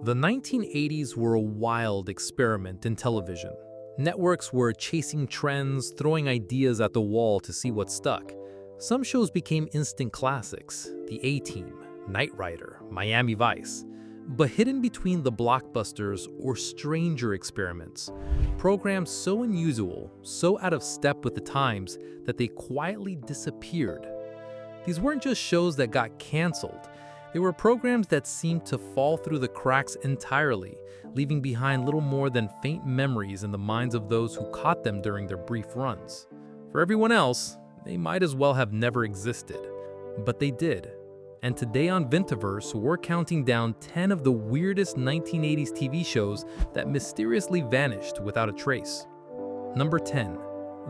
The 1980s were a wild experiment in television. Networks were chasing trends, throwing ideas at the wall to see what stuck. Some shows became instant classics: The A-Team, Knight Rider, Miami Vice. But hidden between the blockbusters or stranger experiments, programs so unusual, so out of step with the times that they quietly disappeared. These weren't just shows that got canceled. They were programs that seemed to fall through the cracks entirely, leaving behind little more than faint memories in the minds of those who caught them during their brief runs. For everyone else, they might as well have never existed. But they did. And today on Vintaverse, we're counting down 10 of the weirdest 1980s TV shows that mysteriously vanished without a trace. Number 10.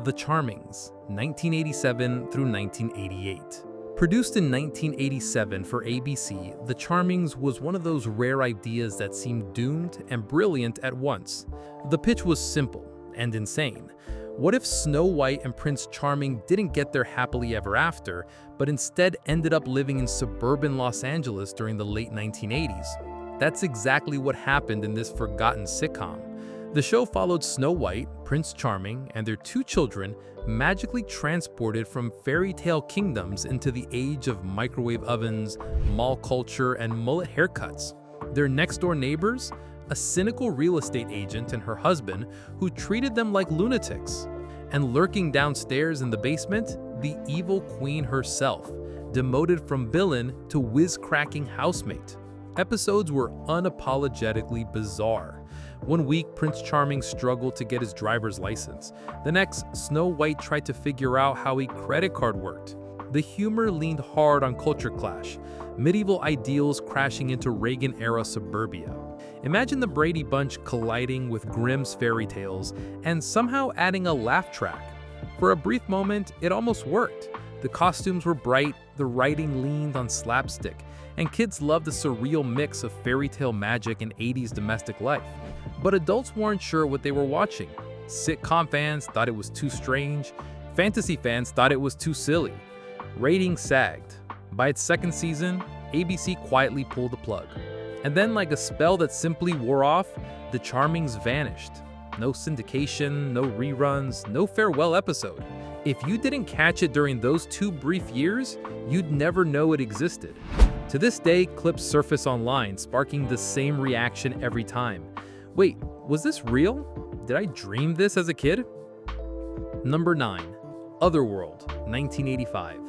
The Charmings, 1987 through 1988. Produced in 1987 for ABC, The Charmings was one of those rare ideas that seemed doomed and brilliant at once. The pitch was simple and insane. What if Snow White and Prince Charming didn't get their happily ever after, but instead ended up living in suburban Los Angeles during the late 1980s? That's exactly what happened in this forgotten sitcom. The show followed Snow White, Prince Charming, and their two children magically transported from fairy tale kingdoms into the age of microwave ovens, mall culture, and mullet haircuts. Their next-door neighbors? A cynical real estate agent and her husband who treated them like lunatics. And lurking downstairs in the basement, the evil queen herself, demoted from villain to whiz-cracking housemate. Episodes were unapologetically bizarre. One week, Prince Charming struggled to get his driver's license. The next, Snow White tried to figure out how a credit card worked. The humor leaned hard on culture clash, medieval ideals crashing into Reagan-era suburbia. Imagine the Brady Bunch colliding with Grimm's fairy tales and somehow adding a laugh track. For a brief moment, it almost worked. The costumes were bright, the writing leaned on slapstick, and kids loved the surreal mix of fairy tale magic and 80s domestic life. But adults weren't sure what they were watching. Sitcom fans thought it was too strange. Fantasy fans thought it was too silly. Ratings sagged. By its second season, ABC quietly pulled the plug. And then, like a spell that simply wore off, The Charmings vanished. No syndication, no reruns, no farewell episode. If you didn't catch it during those 2 brief years, you'd never know it existed. To this day, clips surface online, sparking the same reaction every time. Wait, was this real? Did I dream this as a kid? Number 9. Otherworld, 1985.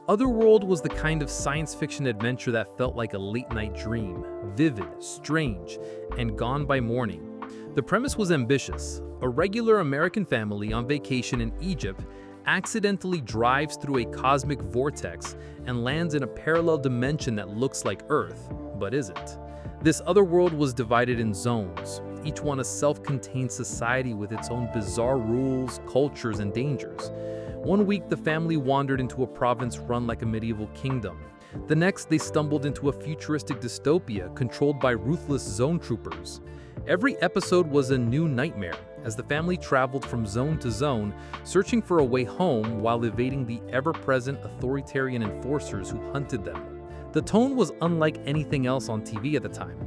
Otherworld was the kind of science fiction adventure that felt like a late-night dream, vivid, strange, and gone by morning. The premise was ambitious. A regular American family on vacation in Egypt accidentally drives through a cosmic vortex and lands in a parallel dimension that looks like Earth, but isn't. This otherworld was divided in zones, each one a self-contained society with its own bizarre rules, cultures, and dangers. One week, the family wandered into a province run like a medieval kingdom. The next, they stumbled into a futuristic dystopia controlled by ruthless zone troopers. Every episode was a new nightmare, as the family traveled from zone to zone, searching for a way home while evading the ever-present authoritarian enforcers who hunted them. The tone was unlike anything else on TV at the time.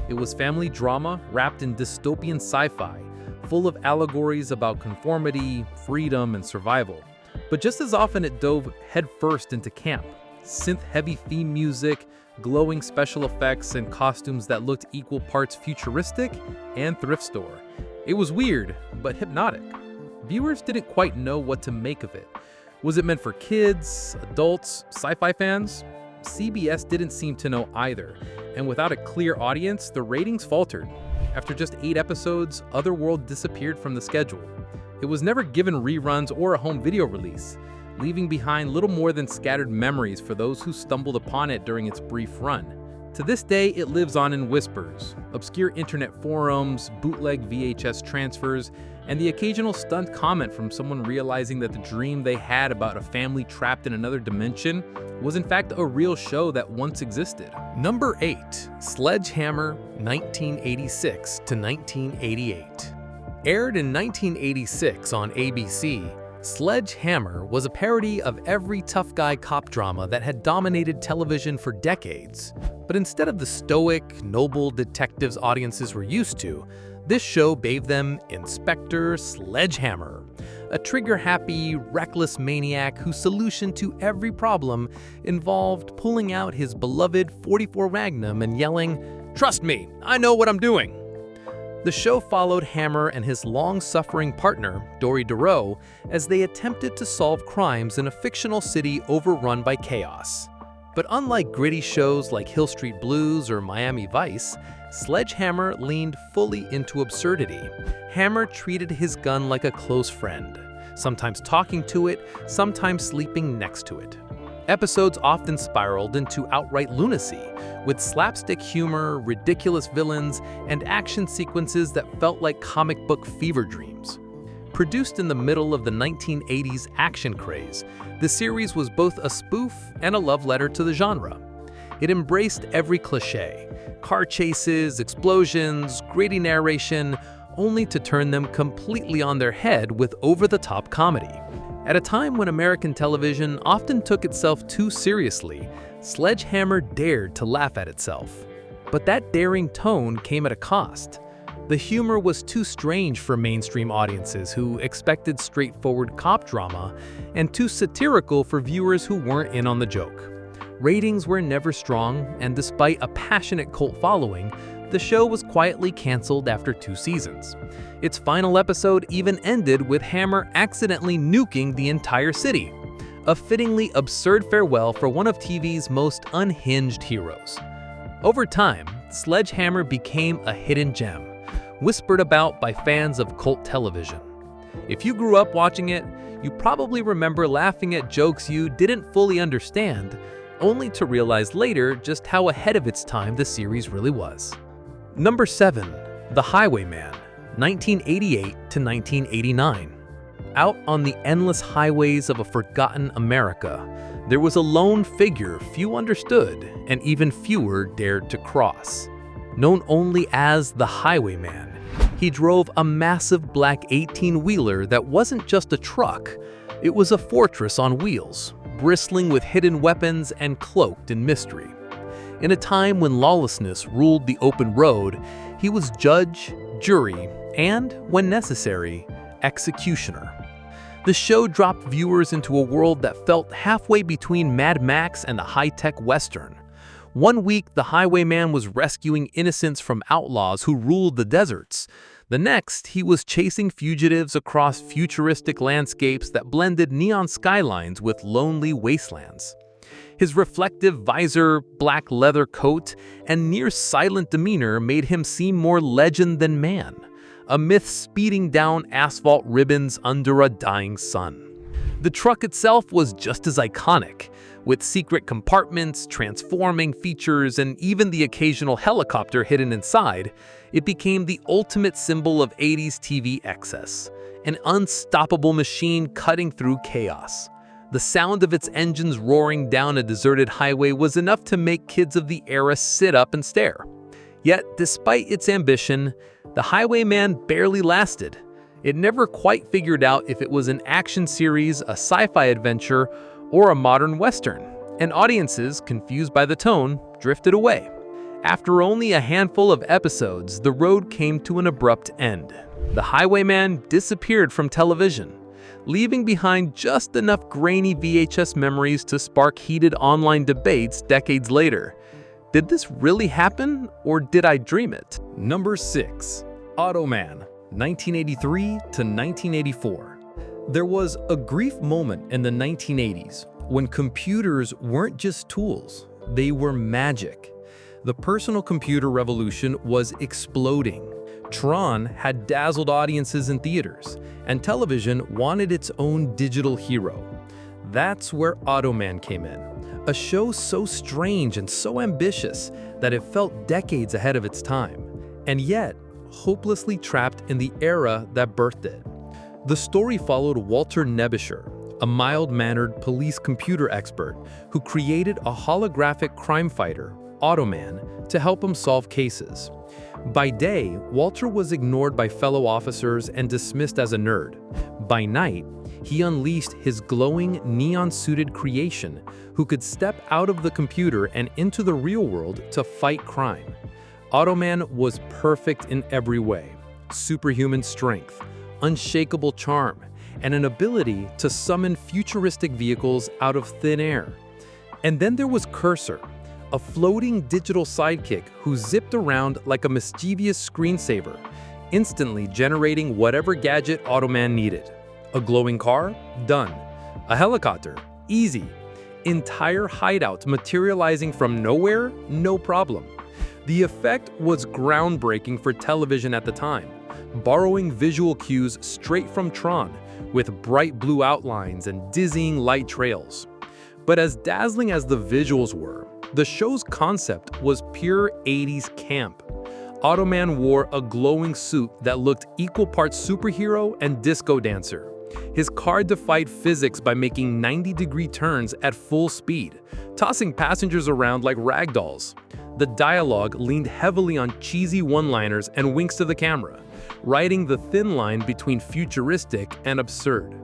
It was family drama wrapped in dystopian sci-fi, full of allegories about conformity, freedom, and survival. But just as often, it dove headfirst into camp. Synth-heavy theme music, glowing special effects, and costumes that looked equal parts futuristic and thrift store. It was weird, but hypnotic. Viewers didn't quite know what to make of it. Was it meant for kids, adults, sci-fi fans? CBS didn't seem to know either, and without a clear audience, the ratings faltered. After just 8 episodes, Otherworld disappeared from the schedule. It was never given reruns or a home video release, leaving behind little more than scattered memories for those who stumbled upon it during its brief run. To this day, it lives on in whispers, obscure internet forums, bootleg VHS transfers, and the occasional stunned comment from someone realizing that the dream they had about a family trapped in another dimension was in fact a real show that once existed. Number 8. Sledgehammer, 1986 to 1988. Aired in 1986 on ABC, Sledgehammer was a parody of every tough guy cop drama that had dominated television for decades. But instead of the stoic, noble detectives audiences were used to, this show gave them Inspector Sledgehammer, a trigger-happy, reckless maniac whose solution to every problem involved pulling out his beloved .44 Magnum and yelling, "Trust me, I know what I'm doing." The show followed Hammer and his long-suffering partner, Dory DeRoe, as they attempted to solve crimes in a fictional city overrun by chaos. But unlike gritty shows like Hill Street Blues or Miami Vice, Sledgehammer leaned fully into absurdity. Hammer treated his gun like a close friend, sometimes talking to it, sometimes sleeping next to it. Episodes often spiraled into outright lunacy, with slapstick humor, ridiculous villains, and action sequences that felt like comic book fever dreams. Produced in the middle of the 1980s action craze, the series was both a spoof and a love letter to the genre. It embraced every cliché: car chases, explosions, gritty narration, only to turn them completely on their head with over-the-top comedy. At a time when American television often took itself too seriously, Sledgehammer dared to laugh at itself. But that daring tone came at a cost. The humor was too strange for mainstream audiences who expected straightforward cop drama, and too satirical for viewers who weren't in on the joke. Ratings were never strong, and despite a passionate cult following, the show was quietly canceled after 2 seasons. Its final episode even ended with Hammer accidentally nuking the entire city, a fittingly absurd farewell for one of TV's most unhinged heroes. Over time, Sledgehammer became a hidden gem, whispered about by fans of cult television. If you grew up watching it, you probably remember laughing at jokes you didn't fully understand, only to realize later just how ahead of its time the series really was. Number 7. The Highwayman, 1988 to 1989. Out on the endless highways of a forgotten America, there was a lone figure few understood and even fewer dared to cross. Known only as the Highwayman, he drove a massive black 18-wheeler that wasn't just a truck, it was a fortress on wheels, bristling with hidden weapons and cloaked in mystery. In a time when lawlessness ruled the open road, he was judge, jury, and, when necessary, executioner. The show dropped viewers into a world that felt halfway between Mad Max and a high-tech Western. One week, the Highwayman was rescuing innocents from outlaws who ruled the deserts. The next, he was chasing fugitives across futuristic landscapes that blended neon skylines with lonely wastelands. His reflective visor, black leather coat, and near-silent demeanor made him seem more legend than man, a myth speeding down asphalt ribbons under a dying sun. The truck itself was just as iconic, with secret compartments, transforming features, and even the occasional helicopter hidden inside. It became the ultimate symbol of 80s TV excess, an unstoppable machine cutting through chaos. The sound of its engines roaring down a deserted highway was enough to make kids of the era sit up and stare. Yet, despite its ambition, the Highwayman barely lasted. It never quite figured out if it was an action series, a sci-fi adventure, or a modern Western, and audiences, confused by the tone, drifted away. After only a handful of episodes, the road came to an abrupt end. The Highwayman disappeared from television, leaving behind just enough grainy VHS memories to spark heated online debates decades later. Did this really happen, or did I dream it? Number 6. Automan, 1983 to 1984. There was a brief moment in the 1980s when computers weren't just tools, they were magic. The personal computer revolution was exploding. Tron had dazzled audiences in theaters, and television wanted its own digital hero. That's where Automan came in, a show so strange and so ambitious that it felt decades ahead of its time, and yet hopelessly trapped in the era that birthed it. The story followed Walter Nebisher, a mild-mannered police computer expert who created a holographic crime fighter, Automan, to help him solve cases. By day, Walter was ignored by fellow officers and dismissed as a nerd. By night, he unleashed his glowing, neon-suited creation who could step out of the computer and into the real world to fight crime. Automan was perfect in every way: superhuman strength, unshakable charm, and an ability to summon futuristic vehicles out of thin air. And then there was Cursor, a floating digital sidekick who zipped around like a mischievous screensaver, instantly generating whatever gadget Automan needed. A glowing car? Done. A helicopter? Easy. Entire hideouts materializing from nowhere? No problem. The effect was groundbreaking for television at the time, borrowing visual cues straight from Tron, with bright blue outlines and dizzying light trails. But as dazzling as the visuals were, the show's concept was pure 80s camp. Automan wore a glowing suit that looked equal parts superhero and disco dancer. His car defied physics by making 90-degree turns at full speed, tossing passengers around like ragdolls. The dialogue leaned heavily on cheesy one-liners and winks to the camera, riding the thin line between futuristic and absurd.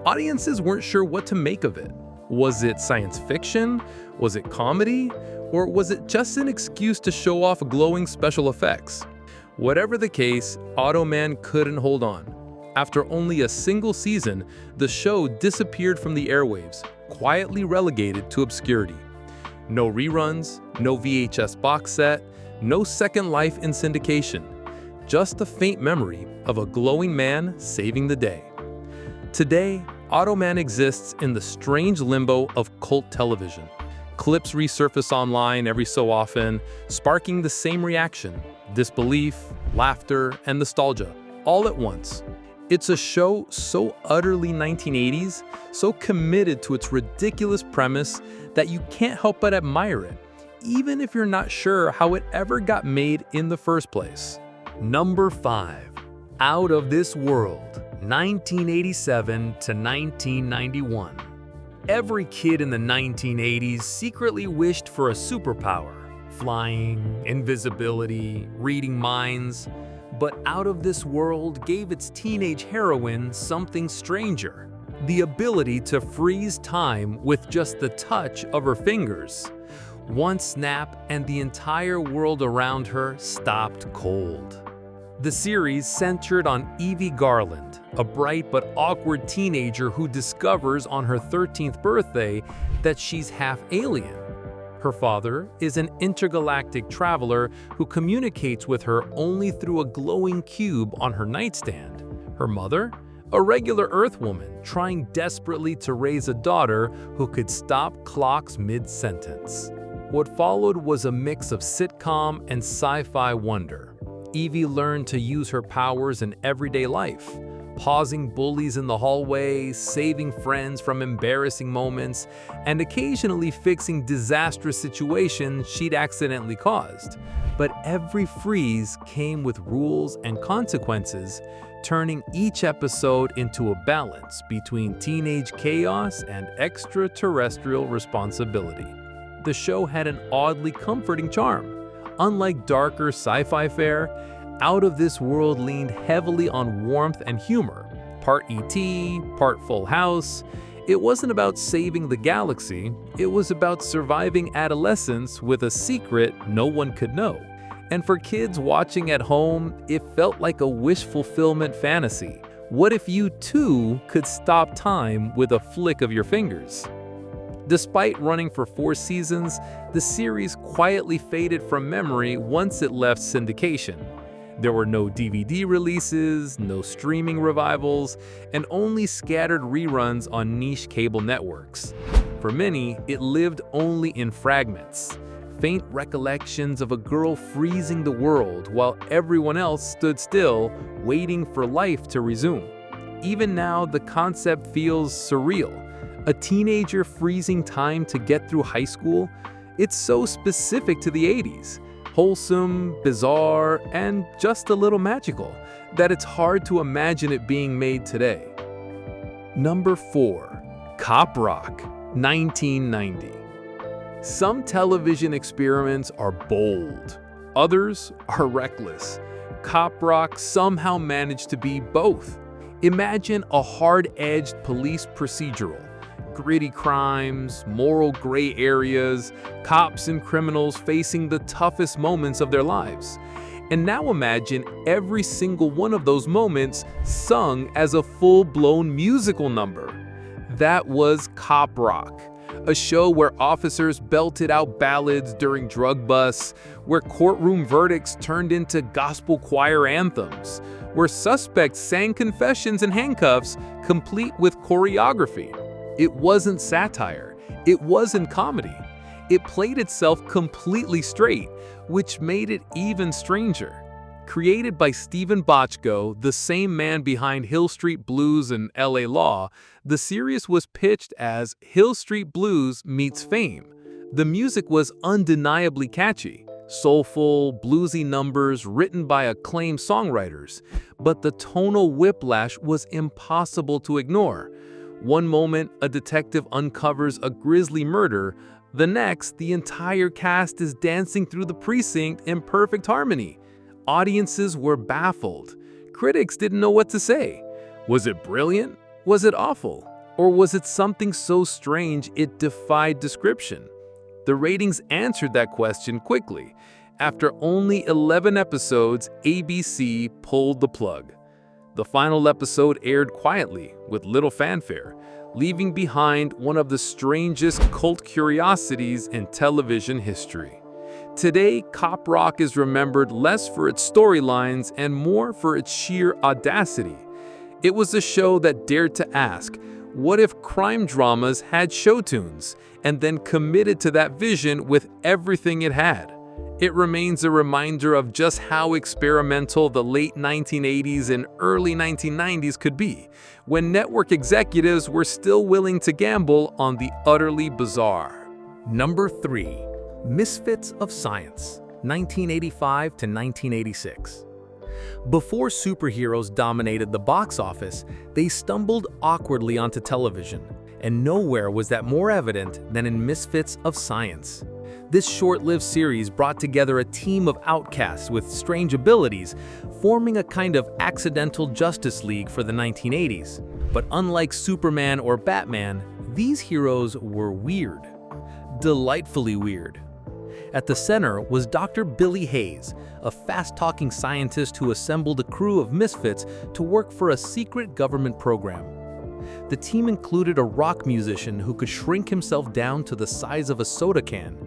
Audiences weren't sure what to make of it. Was it science fiction? Was it comedy? Or was it just an excuse to show off glowing special effects? Whatever the case, Automan couldn't hold on. After only a single season, the show disappeared from the airwaves, quietly relegated to obscurity. No reruns, no VHS box set, no second life in syndication. Just a faint memory of a glowing man saving the day. Today, Automan exists in the strange limbo of cult television. Clips resurface online every so often, sparking the same reaction: disbelief, laughter, and nostalgia, all at once. It's a show so utterly 1980s, so committed to its ridiculous premise that you can't help but admire it, even if you're not sure how it ever got made in the first place. Number 5. Out of This World, 1987 to 1991. Every kid in the 1980s secretly wished for a superpower: flying, invisibility, reading minds. But Out of This World gave its teenage heroine something stranger: the ability to freeze time with just the touch of her fingers. One snap and the entire world around her stopped cold. The series centered on Evie Garland, a bright but awkward teenager who discovers on her 13th birthday that she's half alien. Her father is an intergalactic traveler who communicates with her only through a glowing cube on her nightstand. Her mother? A regular Earth woman trying desperately to raise a daughter who could stop clocks mid-sentence. What followed was a mix of sitcom and sci-fi wonder. Evie learned to use her powers in everyday life, pausing bullies in the hallway, saving friends from embarrassing moments, and occasionally fixing disastrous situations she'd accidentally caused. But every freeze came with rules and consequences, turning each episode into a balance between teenage chaos and extraterrestrial responsibility. The show had an oddly comforting charm. Unlike darker sci-fi fare, Out of This World leaned heavily on warmth and humor. Part E.T., part Full House. It wasn't about saving the galaxy, it was about surviving adolescence with a secret no one could know. And for kids watching at home, it felt like a wish fulfillment fantasy. What if you too could stop time with a flick of your fingers? Despite running for 4 seasons, the series quietly faded from memory once it left syndication. There were no DVD releases, no streaming revivals, and only scattered reruns on niche cable networks. For many, it lived only in fragments, faint recollections of a girl freezing the world while everyone else stood still, waiting for life to resume. Even now, the concept feels surreal. A teenager freezing time to get through high school? It's so specific to the 80s. Wholesome, bizarre, and just a little magical, that it's hard to imagine it being made today. Number 4. Cop Rock, 1990. Some television experiments are bold, others are reckless. Cop Rock somehow managed to be both. Imagine a hard-edged police procedural. Gritty crimes, moral gray areas, cops and criminals facing the toughest moments of their lives. And now imagine every single one of those moments sung as a full-blown musical number. That was Cop Rock, a show where officers belted out ballads during drug busts, where courtroom verdicts turned into gospel choir anthems, where suspects sang confessions in handcuffs, complete with choreography. It wasn't satire, it wasn't comedy. It played itself completely straight, which made it even stranger. Created by Stephen Bochco, the same man behind Hill Street Blues and LA Law, the series was pitched as Hill Street Blues meets Fame. The music was undeniably catchy, soulful, bluesy numbers written by acclaimed songwriters, but the tonal whiplash was impossible to ignore. One moment, a detective uncovers a grisly murder. The next, the entire cast is dancing through the precinct in perfect harmony. Audiences were baffled. Critics didn't know what to say. Was it brilliant? Was it awful? Or was it something so strange it defied description? The ratings answered that question quickly. After only 11 episodes, ABC pulled the plug. The final episode aired quietly, with little fanfare, leaving behind one of the strangest cult curiosities in television history. Today, Cop Rock is remembered less for its storylines and more for its sheer audacity. It was a show that dared to ask, what if crime dramas had show tunes, and then committed to that vision with everything it had? It remains a reminder of just how experimental the late 1980s and early 1990s could be, when network executives were still willing to gamble on the utterly bizarre. Number 3. Misfits of Science, 1985 to 1986. Before superheroes dominated the box office, they stumbled awkwardly onto television, and nowhere was that more evident than in Misfits of Science. This short-lived series brought together a team of outcasts with strange abilities, forming a kind of accidental Justice League for the 1980s. But unlike Superman or Batman, these heroes were weird. Delightfully weird. At the center was Dr. Billy Hayes, a fast-talking scientist who assembled a crew of misfits to work for a secret government program. The team included a rock musician who could shrink himself down to the size of a soda can,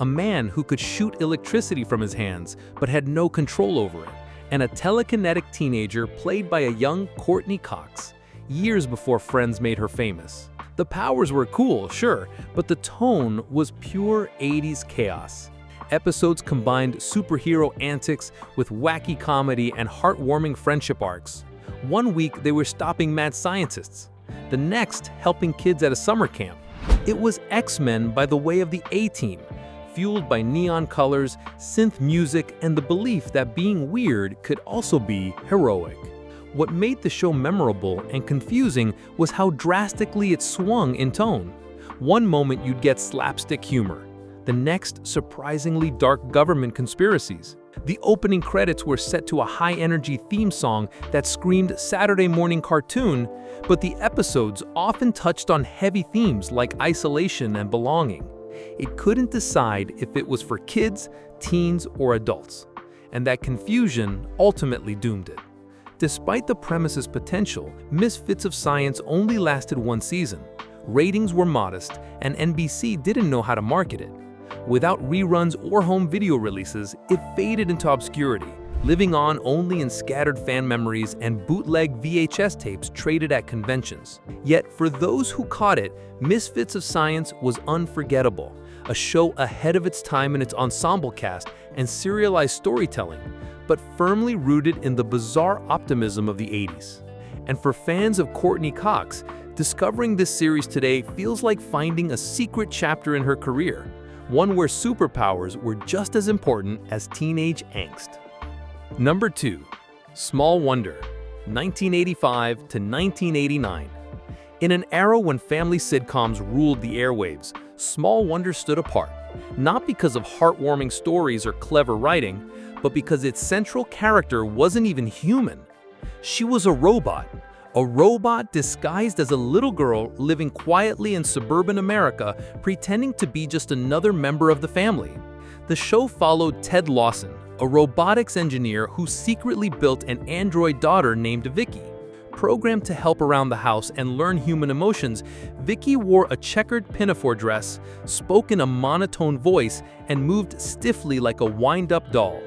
a man who could shoot electricity from his hands but had no control over it, and a telekinetic teenager played by a young Courtney Cox, years before Friends made her famous. The powers were cool, sure, but the tone was pure 80s chaos. Episodes combined superhero antics with wacky comedy and heartwarming friendship arcs. One week they were stopping mad scientists, the next helping kids at a summer camp. It was X-Men by the way of the A-Team, fueled by neon colors, synth music, and the belief that being weird could also be heroic. What made the show memorable and confusing was how drastically it swung in tone. One moment you'd get slapstick humor, the next surprisingly dark government conspiracies. The opening credits were set to a high-energy theme song that screamed Saturday morning cartoon, but the episodes often touched on heavy themes like isolation and belonging. It couldn't decide if it was for kids, teens, or adults, and that confusion ultimately doomed it. Despite the premise's potential, Misfits of Science only lasted one season. Ratings were modest, and NBC didn't know how to market it. Without reruns or home video releases, it faded into obscurity, living on only in scattered fan memories and bootleg VHS tapes traded at conventions. Yet, for those who caught it, Misfits of Science was unforgettable, a show ahead of its time in its ensemble cast and serialized storytelling, but firmly rooted in the bizarre optimism of the 80s. And for fans of Courtney Cox, discovering this series today feels like finding a secret chapter in her career, one where superpowers were just as important as teenage angst. Number 2. Small Wonder, 1985 to 1989. In an era when family sitcoms ruled the airwaves, Small Wonder stood apart, not because of heartwarming stories or clever writing, but because its central character wasn't even human. She was a robot, a robot disguised as a little girl living quietly in suburban America, pretending to be just another member of the family. The show followed Ted Lawson, a robotics engineer who secretly built an android daughter named Vicky. Programmed to help around the house and learn human emotions, Vicky wore a checkered pinafore dress, spoke in a monotone voice, and moved stiffly like a wind-up doll.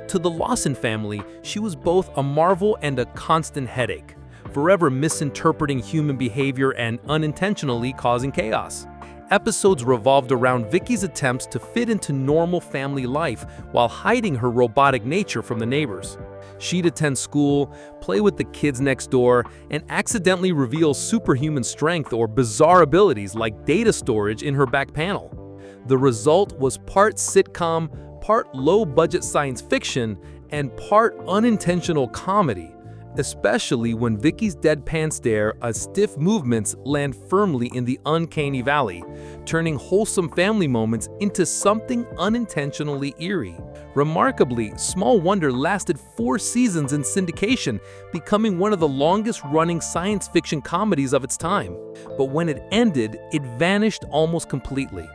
To the Lawson family, she was both a marvel and a constant headache, forever misinterpreting human behavior and unintentionally causing chaos. Episodes revolved around Vicky's attempts to fit into normal family life while hiding her robotic nature from the neighbors. She'd attend school, play with the kids next door, and accidentally reveal superhuman strength or bizarre abilities like data storage in her back panel. The result was part sitcom, part low-budget science fiction, and part unintentional comedy, especially when Vicky's deadpan stare and stiff movements land firmly in the uncanny valley, turning wholesome family moments into something unintentionally eerie. Remarkably, Small Wonder lasted 4 seasons in syndication, becoming one of the longest-running science fiction comedies of its time. But when it ended, it vanished almost completely.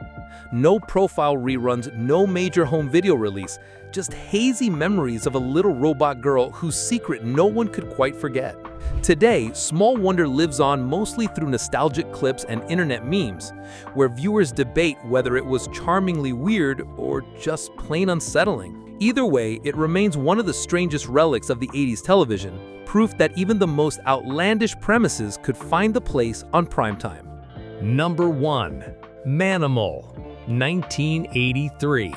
No profile reruns, no major home video release, just hazy memories of a little robot girl whose secret no one could quite forget. Today, Small Wonder lives on mostly through nostalgic clips and internet memes, where viewers debate whether it was charmingly weird or just plain unsettling. Either way, it remains one of the strangest relics of the 80s television, proof that even the most outlandish premises could find the place on primetime. Number 1. Manimal, 1983.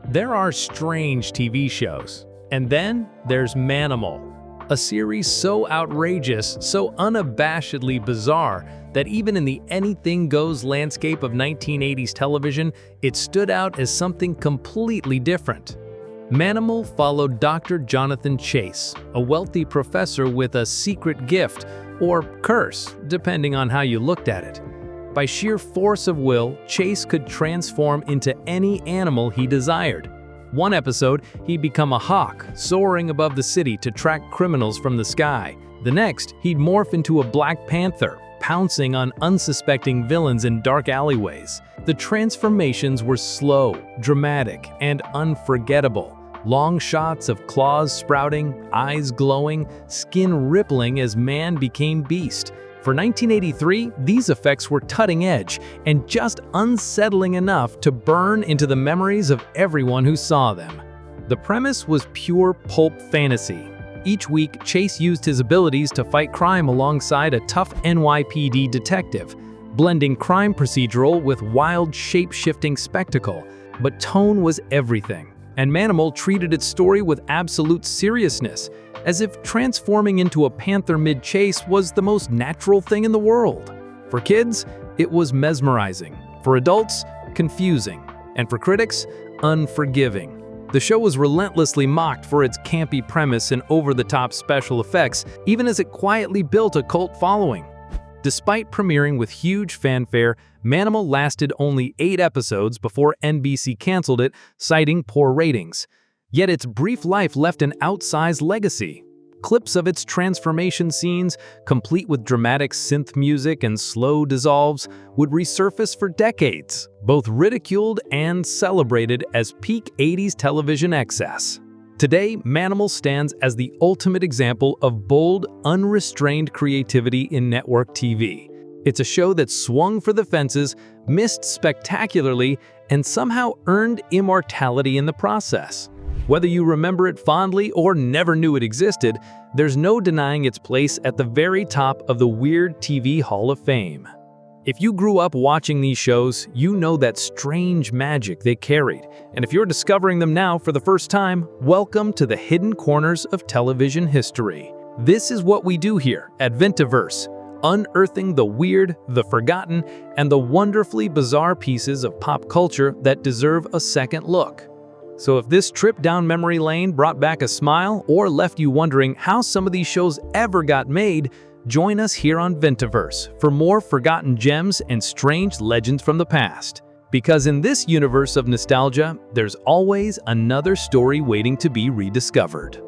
There are strange TV shows, and then there's Manimal, a series so outrageous, so unabashedly bizarre that even in the anything-goes landscape of 1980s television, it stood out as something completely different. Manimal followed Dr. Jonathan Chase, a wealthy professor with a secret gift, or curse, depending on how you looked at it. By sheer force of will, Chase could transform into any animal he desired. One episode, he'd become a hawk, soaring above the city to track criminals from the sky. The next, he'd morph into a black panther, pouncing on unsuspecting villains in dark alleyways. The transformations were slow, dramatic, and unforgettable. Long shots of claws sprouting, eyes glowing, skin rippling as man became beast. For 1983, these effects were cutting edge and just unsettling enough to burn into the memories of everyone who saw them. The premise was pure pulp fantasy. Each week, Chase used his abilities to fight crime alongside a tough NYPD detective, blending crime procedural with wild, shape-shifting spectacle. But tone was everything, and Manimal treated its story with absolute seriousness, as if transforming into a panther mid-chase was the most natural thing in the world. For kids, it was mesmerizing. For adults, confusing. And for critics, unforgiving. The show was relentlessly mocked for its campy premise and over-the-top special effects, even as it quietly built a cult following. Despite premiering with huge fanfare, Manimal lasted only 8 episodes before NBC canceled it, citing poor ratings. Yet its brief life left an outsized legacy. Clips of its transformation scenes, complete with dramatic synth music and slow dissolves, would resurface for decades, both ridiculed and celebrated as peak 80s television excess. Today, Manimal stands as the ultimate example of bold, unrestrained creativity in network TV. It's a show that swung for the fences, missed spectacularly, and somehow earned immortality in the process. Whether you remember it fondly or never knew it existed, there's no denying its place at the very top of the Weird TV Hall of Fame. If you grew up watching these shows, you know that strange magic they carried. And if you're discovering them now for the first time, welcome to the hidden corners of television history. This is what we do here at Vintaverse, unearthing the weird, the forgotten, and the wonderfully bizarre pieces of pop culture that deserve a second look. So if this trip down memory lane brought back a smile or left you wondering how some of these shows ever got made, join us here on Vintaverse for more forgotten gems and strange legends from the past. Because in this universe of nostalgia, there's always another story waiting to be rediscovered.